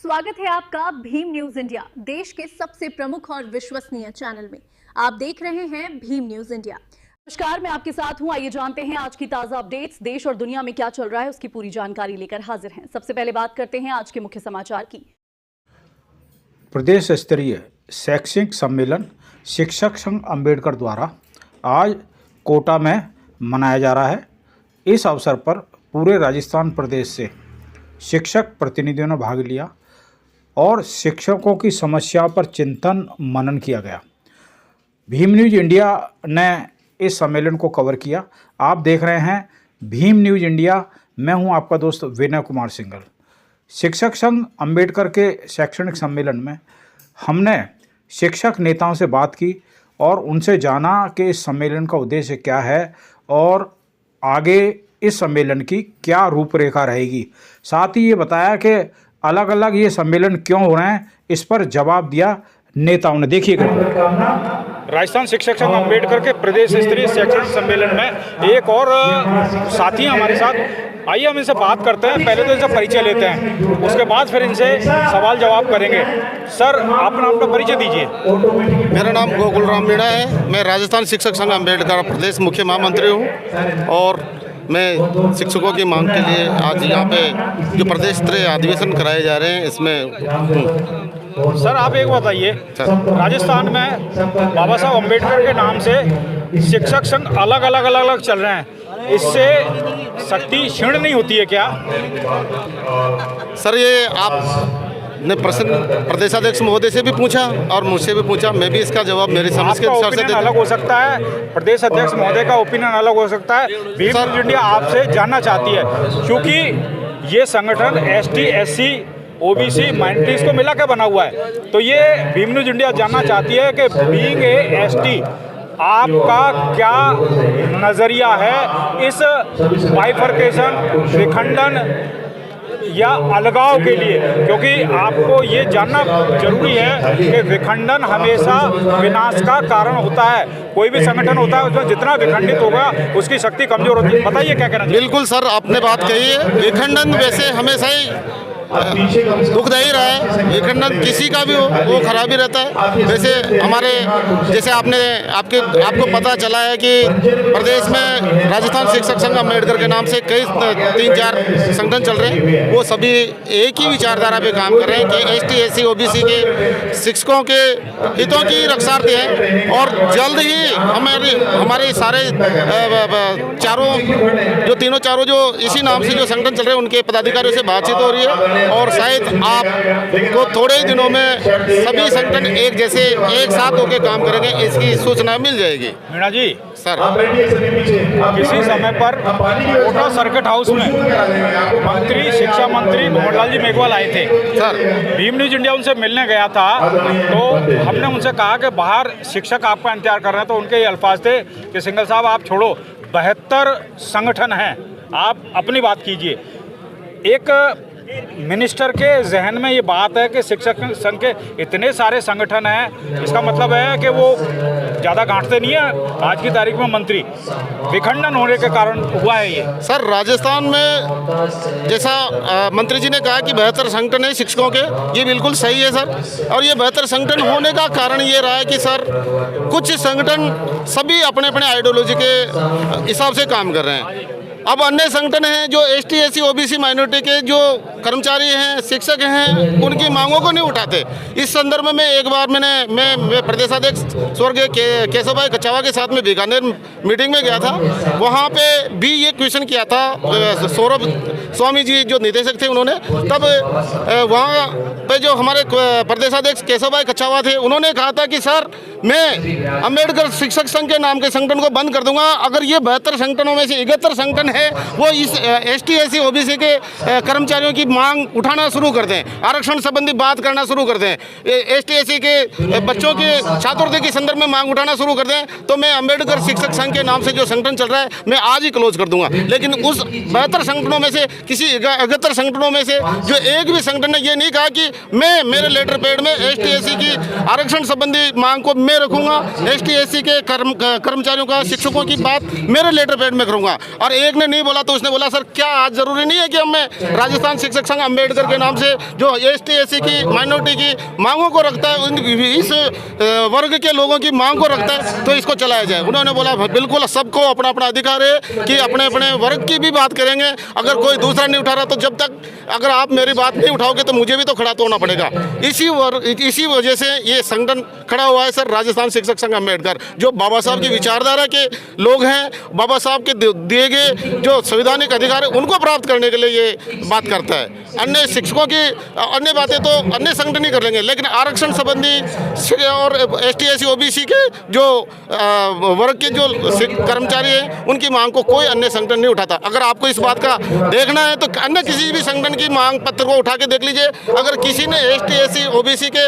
स्वागत है आपका भीम न्यूज इंडिया, देश के सबसे प्रमुख और विश्वसनीय चैनल में। आप देख रहे हैं भीम न्यूज इंडिया। नमस्कार, मैं आपके साथ हूं। आइए जानते हैं आज की ताजा अपडेट्स। देश और दुनिया में क्या चल रहा है उसकी पूरी जानकारी लेकर हाजिर हैं। सबसे पहले बात करते हैं आज के मुख्य समाचार की। प्रदेश स्तरीय शैक्षणिक सम्मेलन शिक्षक संघ अम्बेडकर द्वारा आज कोटा में मनाया जा रहा है। इस अवसर पर पूरे राजस्थान प्रदेश से शिक्षक प्रतिनिधियों ने भाग लिया और शिक्षकों की समस्याओं पर चिंतन मनन किया गया। भीम न्यूज इंडिया ने इस सम्मेलन को कवर किया। आप देख रहे हैं भीम न्यूज इंडिया। मैं हूं आपका दोस्त विनय कुमार सिंघल। शिक्षक संघ अम्बेडकर के शैक्षणिक सम्मेलन में हमने शिक्षक नेताओं से बात की और उनसे जाना कि इस सम्मेलन का उद्देश्य क्या है और आगे इस सम्मेलन की क्या रूपरेखा रहेगी। साथ ही ये बताया कि अलग अलग ये सम्मेलन क्यों हो रहे हैं, इस पर जवाब दिया नेताओं ने। देखिएगा। राजस्थान शिक्षक संघ अम्बेडकर के प्रदेश स्तरीय शैक्षणिक सम्मेलन में एक और साथी हमारे साथ। आइए हम इनसे बात करते हैं। पहले तो इनसे परिचय लेते हैं, उसके बाद फिर इनसे सवाल जवाब करेंगे। सर, अपना परिचय दीजिए। मेरा नाम गोकुल राम मीणा है। मैं राजस्थान शिक्षक संघ अम्बेडकर प्रदेश मुख्य महामंत्री हूँ और मैं शिक्षकों की मांग के लिए आज यहाँ पे जो प्रदेश स्तरीय अधिवेशन कराए जा रहे हैं इसमें सर, आप एक बताइए, राजस्थान में बाबा साहब अम्बेडकर के नाम से शिक्षक संघ अलग अलग चल रहे हैं, इससे शक्ति क्षीण नहीं होती है क्या? सर, ये आपने प्रश्न प्रदेशाध्यक्ष महोदय से भी पूछा और मुझसे भी पूछा। मैं भी इसका जवाब मेरी समझ के अनुसार से अलग हो सकता है, प्रदेश अध्यक्ष महोदय का ओपिनियन अलग हो सकता है। भीम न्यूज इंडिया आपसे जानना चाहती है, क्योंकि ये संगठन एसटी, एससी, ओबीसी, माइनॉरिटीज को मिला के बना हुआ है। तो ये भीम न्यूज इंडिया जानना चाहती है कि बीइंग ए एसटी आपका क्या नज़रिया है इस बाइफरकेशन, विखंडन या अलगाव के लिए, क्योंकि आपको ये जानना जरूरी है कि विखंडन हमेशा विनाश का कारण होता है। कोई भी संगठन होता है उसमें जितना विखंडित होगा उसकी शक्ति कमजोर होती है। बताइए क्या कहना चाहिए। बिल्कुल सर, आपने बात कही है। विखंडन वैसे हमेशा ही दुखदायी रहा है। विखंडन किसी का भी हो वो खराब ही रहता है। वैसे हमारे जैसे आपको पता चला है कि प्रदेश में राजस्थान शिक्षक संघ अम्बेडकर के नाम से कई 3-4 संगठन चल रहे हैं। वो सभी एक ही विचारधारा पे काम कर रहे हैं कि एसटी, एससी, ओबीसी के शिक्षकों के हितों की रक्षार्थी है और जल्द ही हमारे सारे तीनों चारों जो इसी नाम से जो संगठन चल रहे हैं उनके पदाधिकारियों से बातचीत हो रही है और शायद आपको थोड़े ही दिनों में सभी संगठन एक जैसे एक साथ होकर काम करेंगे, इसकी सूचना मिल जाएगी। मीणा जी, सर, किसी समय पर कोटा सर्किट हाउस में शिक्षा मंत्री भंवरलाल जी मेघवाल आए थे। सर, भीम न्यूज इंडिया उनसे मिलने गया था तो हमने उनसे कहा कि बाहर शिक्षक आपका इंतजार कर रहे हैं, तो उनके ये अल्फाज थे कि सिंघल साहब आप छोड़ो, 72 संगठन हैं, आप अपनी बात कीजिए। एक मिनिस्टर के जहन में ये बात है कि शिक्षक संघ के इतने सारे संगठन हैं, इसका मतलब है कि वो ज़्यादा गांठते नहीं है। आज की तारीख में मंत्री विखंडन होने के कारण हुआ है ये। सर, राजस्थान में जैसा मंत्री जी ने कहा कि 72 संगठन है शिक्षकों के, ये बिल्कुल सही है सर। और ये 72 संगठन होने का कारण ये रहा है कि सर कुछ संगठन सभी अपने अपने आइडियोलॉजी के हिसाब से काम कर रहे हैं। अब अन्य संगठन हैं जो एसटी, एससी, ओबीसी, माइनॉरिटी के जो कर्मचारी हैं, शिक्षक हैं, उनकी मांगों को नहीं उठाते। इस संदर्भ में एक बार मैं प्रदेशाध्यक्ष स्वर्गीय केशव भाई कछावा के साथ में बीकानेर मीटिंग में गया था। वहाँ पे भी ये क्वेश्चन किया था सौरभ स्वामी जी जो निदेशक थे, उन्होंने तब वहाँ पे जो हमारे प्रदेशाध्यक्ष केशव भाई कछावा थे, उन्होंने कहा था कि सर मैं अम्बेडकर शिक्षक संघ के नाम के संगठन को बंद कर दूंगा अगर ये 72 संगठनों में से 71 संगठन है वो इस एसटी, एससी, ओबीसी के कर्मचारियों की मांग उठाना शुरू कर दें, आरक्षण संबंधी बात करना शुरू कर दें, एसटी, एससी के बच्चों के छात्रवृत्ति के संदर्भ में मांग उठाना शुरू कर दें, तो मैं अम्बेडकर शिक्षक संघ के नाम से जो संगठन चल रहा है मैं आज ही क्लोज कर दूंगा। लेकिन उस 72 संगठनों में से किसी 71 संगठनों में से जो एक भी संगठन ने ये नहीं कहा कि मैं मेरे लेटर पैड में एसटी, एससी की आरक्षण संबंधी मांग को मैं रखूंगा, एसटी, एससी के कर्मचारियों का, शिक्षकों की बात मेरे लेटर पैड में करूंगा। और एक ने नहीं बोला तो उसने बोला सर क्या आज ज़रूरी नहीं है कि हमें राजस्थान शिक्षक संघ अम्बेडकर के नाम से जो ST SC की माइनॉरिटी की मांगों को रखता है, इस वर्ग के लोगों की मांग को रखता है, तो इसको चलाया जाए। उन्होंने बोला बिल्कुल सबको अपना अपना अधिकार है कि अपने अपने वर्ग की भी बात करेंगे, अगर कोई दूसरा नहीं उठा रहा तो जब तक अगर आप मेरी बात नहीं उठाओगे तो मुझे भी तो खड़ा तो होना पड़ेगा। इसी वजह से ये संगठन खड़ा हुआ है सर, राजस्थान शिक्षक संघ अम्बेडकर, जो बाबा साहब की विचारधारा के लोग हैं, बाबा साहब के दिए गए जो संवैधानिक अधिकार है उनको प्राप्त करने के लिए ये बात करता है। अन्य शिक्षकों की अन्य बातें तो अन्य संगठन ही कर लेंगे, लेकिन आरक्षण संबंधी और ST SC OBC के जो वर्ग के जो कर्मचारी हैं उनकी मांग को कोई अन्य संगठन नहीं उठाता। अगर आपको इस बात का देखना है तो अन्य किसी भी संगठन की मांग पत्र को उठा के देख लीजिए। अगर किसी ने ST SC OBC के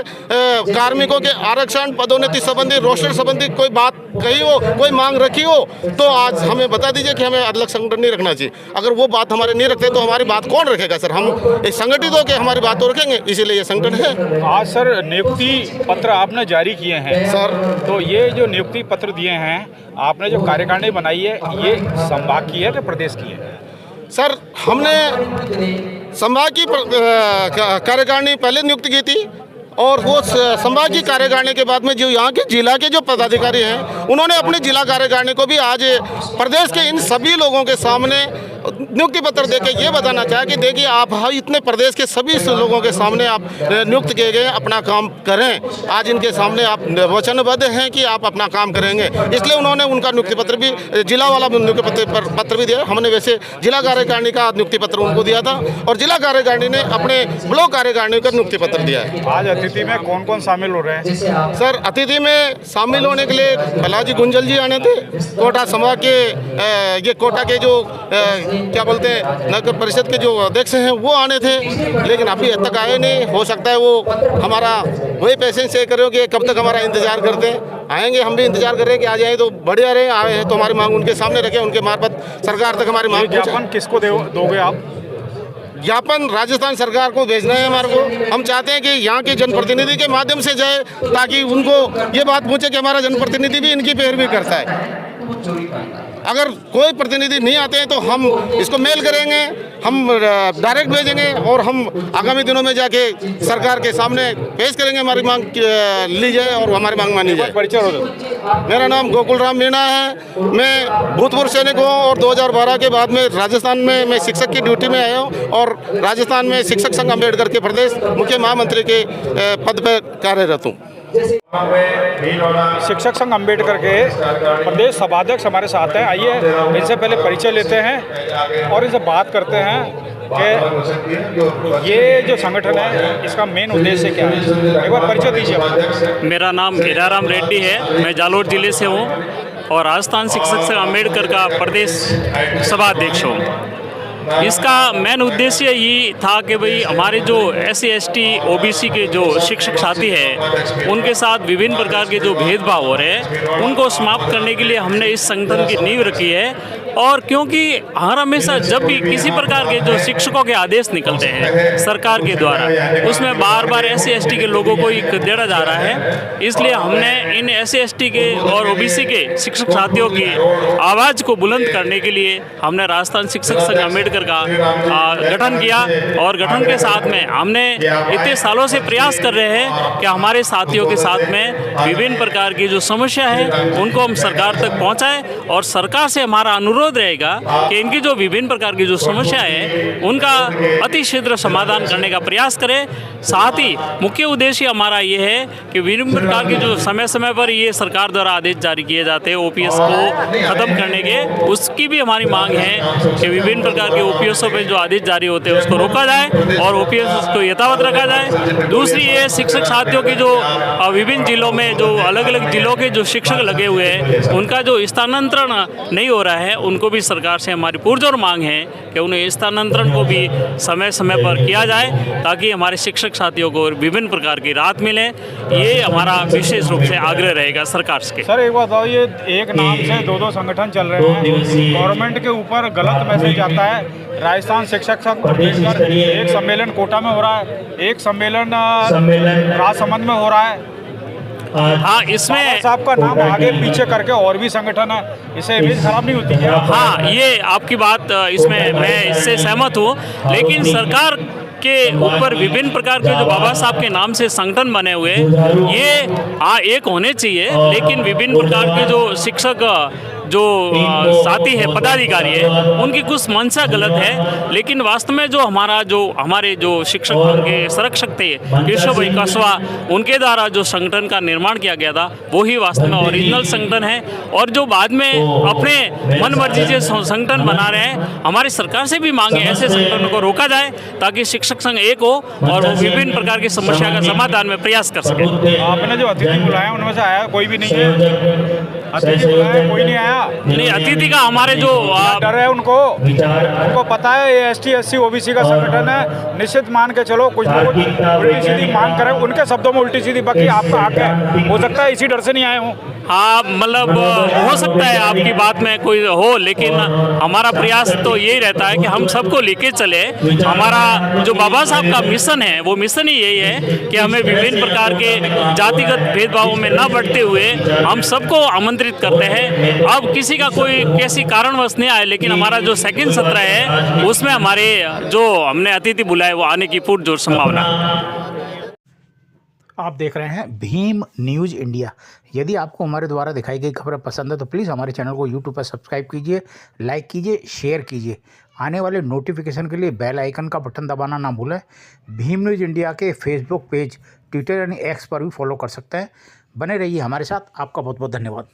कार्मिकों के आरक्षण, पदोन्नति संबंधी, रोस्टर संबंधी कोई बात कही हो, कोई मांग रखी हो, तो आज हमें बता दीजिए कि हमें अलग संगठन नहीं रखना चाहिए। अगर वो बात हमारे नहीं रखते तो हमारी बात कौन रखेगा सर? हम एक संगठित होकर हमारी बात तो रखेंगे, इसीलिए ये संगठन है। आज सर नियुक्ति पत्र आपने जारी किए हैं सर, तो ये जो नियुक्ति पत्र दिए हैं आपने, जो कार्यकारिणी बनाई है, ये संभाग की है कि प्रदेश की है? सर हमने संभाग की कार्यकारिणी पहले नियुक्त की थी और वो संभाग की कार्यकारिणी के बाद में जो यहाँ के जिला के जो पदाधिकारी हैं उन्होंने अपने जिला कार्यकारिणी को भी आज प्रदेश के इन सभी लोगों के सामने नियुक्ति पत्र देके ये बताना चाहे कि देखिए आप इतने प्रदेश के सभी लोगों के सामने आप नियुक्त किए गए, अपना काम करें। आज इनके सामने आप वचनबद्ध हैं कि आप अपना काम करेंगे, इसलिए उन्होंने उनका नियुक्ति पत्र भी, जिला वाला नियुक्ति पत्र भी दिया। हमने वैसे जिला कार्यकारिणी का नियुक्ति पत्र उनको दिया था और जिला कार्यकारिणी ने अपने ब्लॉक कार्यकारिणी का नियुक्ति पत्र दिया है। आज अतिथि में कौन कौन शामिल हो रहे हैं? सर अतिथि में शामिल होने के लिए कलाजी गुंजल जी आने थे, कोटा संभाग के ये कोटा के जो क्या बोलते हैं नगर परिषद के जो अध्यक्ष हैं वो आने थे, लेकिन अभी तक आए नहीं। हो सकता है वो हमारा वही पेशेंस चेक करो कि कब तक हमारा इंतजार करते हैं। आएंगे, हम भी इंतजार कर रहे हैं कि आ जाए तो बढ़िया रहे। आए हैं तो हमारी मांग उनके सामने रखें, उनके मार्फत सरकार तक हमारी मांग ज्ञापन किसको दोगे आप? ज्ञापन राजस्थान सरकार को भेजना है हमारे को। हम चाहते हैं कि यहाँ के जनप्रतिनिधि के माध्यम से जाए ताकि उनको ये बात पूछे कि हमारा जनप्रतिनिधि भी इनकी पैरवी करता है। अगर कोई प्रतिनिधि नहीं आते हैं तो हम इसको मेल करेंगे, हम डायरेक्ट भेजेंगे और हम आगामी दिनों में जाके सरकार के सामने पेश करेंगे, हमारी मांग ली जाए और हमारी मांग मानी जाए। परिचय हो दो। मेरा नाम गोकुल राम मीणा है। मैं भूतपूर्व सैनिक हूँ और 2012 के बाद में राजस्थान में मैं शिक्षक की ड्यूटी में आया हूँ और राजस्थान में शिक्षक संघ अम्बेडकर के प्रदेश मुख्य महामंत्री के पद पर कार्यरत हूँ। शिक्षक संघ अम्बेडकर के प्रदेश सभाध्यक्ष हमारे साथ हैं। आइए इनसे पहले परिचय लेते हैं और इनसे बात करते हैं कि ये जो संगठन है इसका मेन उद्देश्य क्या है। एक बार परिचय दीजिए। मेरा नाम हीराराम रेड्डी है, मैं जालोर जिले से हूँ और राजस्थान शिक्षक संघ अम्बेडकर का प्रदेश सभाध्यक्ष हूँ। इसका मेन उद्देश्य ये था कि भाई हमारे जो SC ST OBC के जो शिक्षक साथी हैं उनके साथ विभिन्न प्रकार के जो भेदभाव हो रहे हैं उनको समाप्त करने के लिए हमने इस संगठन की नींव रखी है। और क्योंकि हर हमेशा जब भी किसी प्रकार के जो शिक्षकों के आदेश निकलते हैं सरकार के द्वारा उसमें बार बार SC ST के लोगों को ही खदेड़ा जा रहा है, इसलिए हमने इन SC ST के और OBC के शिक्षक साथियों की आवाज़ को बुलंद करने के लिए हमने राजस्थान शिक्षक संघ अम्बेडकर का गठन किया। और गठन के साथ में हमने इतने सालों से प्रयास कर रहे हैं कि हमारे साथियों के साथ में विभिन्न प्रकार की जो समस्या है उनको हम सरकार तक पहुंचाएं और सरकार से हमारा अनुरोध रहेगा कि इनकी जो विभिन्न प्रकार की जो समस्या है उनका अति शीघ्र समाधान करने का प्रयास करें। साथ ही मुख्य उद्देश्य हमारा ये है कि विभिन्न प्रकार की जो समय समय पर ये सरकार द्वारा आदेश जारी किए जाते हैं OPS को ख़त्म करने के, उसकी भी हमारी मांग है कि विभिन्न प्रकार के OPSों पे जो आदेश जारी होते हैं उसको रोका जाए और OPS को यथावत रखा जाए। दूसरी ये शिक्षक साथियों की जो विभिन्न जिलों में जो अलग अलग जिलों के जो शिक्षक लगे हुए हैं उनका जो स्थानांतरण नहीं हो रहा है उनको भी सरकार से हमारी पुरजोर मांग है कि उन्हें स्थानांतरण को भी समय समय पर किया जाए ताकि हमारे शिक्षक साथियों को विभिन्न प्रकार की राहत मिले। ये हमारा विशेष रूप से आग्रह रहेगा सरकार से। सर एक बात बताओ, ये एक नाम से दो संगठन चल रहे हैं, गवर्नमेंट के ऊपर गलत मैसेज आता है। राजस्थान शिक्षक संघ अम्बेडकर एक सम्मेलन कोटा में हो रहा है, एक सम्मेलन राजसमंद में हो रहा है, हाँ, इसमें बाबा साहब का नाम आगे पीछे करके और भी संगठन है, इससे इमेज खराब नहीं होती है? हाँ, ये आपकी बात इसमें मैं इससे सहमत हूँ, लेकिन सरकार के ऊपर विभिन्न प्रकार के जो बाबा साहब के नाम से संगठन बने हुए ये एक होने चाहिए, लेकिन विभिन्न प्रकार के जो शिक्षक जो साथी है, पदाधिकारी है, उनकी कुछ मंशा गलत है। लेकिन वास्तव में जो हमारे जो शिक्षक उनके संरक्षक थे केशव भाई कसवा, उनके द्वारा जो संगठन का निर्माण किया गया था वो ही वास्तव में ओरिजिनल संगठन है। और जो बाद में अपने मन मर्जी से संगठन बना रहे हैं, हमारी सरकार से भी मांगे ऐसे संगठनों को रोका जाए ताकि शिक्षक संघ एक हो और वो विभिन्न प्रकार की समस्या का समाधान में प्रयास कर सके। आपने जो अतिथि बुलाया उनमें से आया कोई भी नहीं है? अतिथि बुलाया कोई नहीं आया? नहीं, अतिथि का हमारे जो डर है उनको पता है ये ST SC OBC का संगठन है, निश्चित मान के चलो कुछ ना कुछ उल्टी सीधी मांग करें, उनके शब्दों में उल्टी सीधी, बाकी आपका हक है, हो सकता है इसी डर से नहीं आए हों। हाँ, मतलब हो सकता है आपकी बात में कोई हो, लेकिन हमारा प्रयास तो यही रहता है कि हम सबको लेके चले। हमारा जो बाबा साहब का मिशन है वो मिशन ही यही है कि हमें विभिन्न प्रकार के जातिगत भेदभावों में न बढ़ते हुए हम सबको आमंत्रित करते हैं। अब किसी का कोई कैसी कारणवश नहीं आए, लेकिन हमारा जो सेकंड सत्र है उसमें हमारे जो हमने अतिथि बुलाए वो आने की पुरजोर संभावना। आप देख रहे हैं भीम न्यूज़ इंडिया। यदि आपको हमारे द्वारा दिखाई गई खबरें पसंद है तो प्लीज़ हमारे चैनल को यूट्यूब पर सब्सक्राइब कीजिए, लाइक कीजिए, शेयर कीजिए। आने वाले नोटिफिकेशन के लिए बेल आइकन का बटन दबाना ना भूलें। भीम न्यूज़ इंडिया के फेसबुक पेज, ट्विटर यानी X पर भी फॉलो कर सकते हैं। बने रहिए हमारे साथ। आपका बहुत बहुत धन्यवाद।